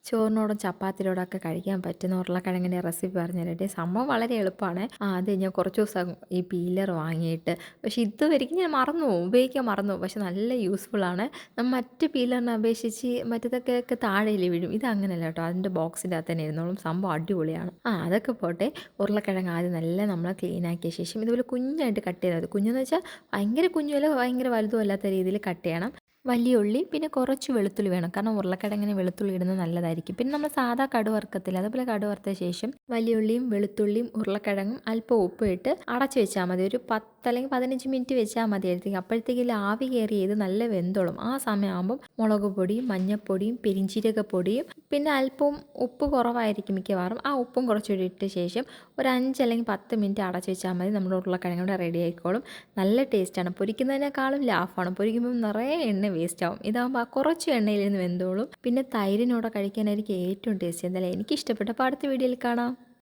ചോറിനോടും ചപ്പാത്തിയോടൊക്കെ കഴിക്കാൻ പറ്റുന്ന ഉരുളക്കിഴങ്ങിൻ്റെ റെസിപ്പി പറഞ്ഞു തരട്ടെ. സംഭവം വളരെ എളുപ്പമാണ്. ആദ്യം ഞാൻ കുറച്ച് ദിവസം ഈ പീലർ വാങ്ങിയിട്ട്, പക്ഷേ ഇതുവരെയ്ക്കും ഞാൻ മറന്നു പോകും, ഉപയോഗിക്കാൻ മറന്നു പോകും. പക്ഷേ നല്ല യൂസ്ഫുള്ളാണ്. മറ്റ് പീലറിനെ അപേക്ഷിച്ച് മറ്റേതൊക്കെ താഴെയിൽ വീഴും, ഇത് അങ്ങനെയല്ല കേട്ടോ. അതിൻ്റെ ബോക്സിൻ്റെ അകത്ത് തന്നെ ഇരുന്നോളും. സംഭവം അടിപൊളിയാണ്. അതൊക്കെ പോട്ടെ. ഉരുളക്കിഴങ്ങ് ആദ്യം നല്ല നമ്മൾ ക്ലീൻ ആക്കിയ ശേഷം ഇതുപോലെ കുഞ്ഞായിട്ട് കട്ട് ചെയ്താൽ മതി. കുഞ്ഞെന്ന് വെച്ചാൽ ഭയങ്കര കുഞ്ഞുമല്ല ഭയങ്കര വലുതും അല്ലാത്ത രീതിയിൽ കട്ട് ചെയ്യണം. വലിയ ഉള്ളി പിന്നെ കുറച്ച് വെളുത്തുള്ളി വേണം, കാരണം ഉരുളക്കിഴങ്ങിന് വെളുത്തുള്ളി ഇടുന്നത് നല്ലതായിരിക്കും. പിന്നെ നമ്മൾ സാധാ കടുക് വറുക്കത്തില്ല, അതുപോലെ കടുക് വറുത്ത ശേഷം വലിയ ഉള്ളിയും വെളുത്തുള്ളിയും ഉരുളക്കിഴങ്ങും അല്പം ഉപ്പ് ഇട്ട് അടച്ചു വെച്ചാൽ മതി. ഒരു 10 അല്ലെങ്കിൽ 15 മിനിറ്റ് വെച്ചാൽ മതിയായിരിക്കും. അപ്പോഴത്തേക്കും ആവി കയറി ഇത് നല്ല വെന്തോളും. ആ സമയമാകുമ്പം മുളക് പൊടിയും മഞ്ഞൾപ്പൊടിയും പെരിഞ്ചീരകപ്പൊടിയും പിന്നെ അല്പം ഉപ്പ് കുറവായിരിക്കും മിക്കവാറും, ആ ഉപ്പും കുറച്ചുകൂടി ഇട്ട ശേഷം ഒരു 5 അല്ലെങ്കിൽ 10 മിനിറ്റ് അടച്ചു വെച്ചാൽ മതി. നമ്മുടെ ഉരുളക്കിഴങ്ങൂടെ റെഡി ആയിക്കോളും. നല്ല ടേസ്റ്റാണ്. പൊരിക്കുന്നതിനേക്കാളും ലാഭമാണ്. പൊരിക്കുമ്പോൾ നിറയെ എണ്ണ വേസ്റ്റ് ആവും. ഇതാകുമ്പോൾ കുറച്ച് എണ്ണയിൽ നിന്ന് വെന്തോളും. പിന്നെ തൈരിനോടെ കഴിക്കാനായിരിക്കും ഏറ്റവും ടേസ്റ്റ്. എന്തായാലും എനിക്കിഷ്ടപ്പെട്ടു. അപ്പോൾ അടുത്ത വീഡിയോയിൽ കാണാം.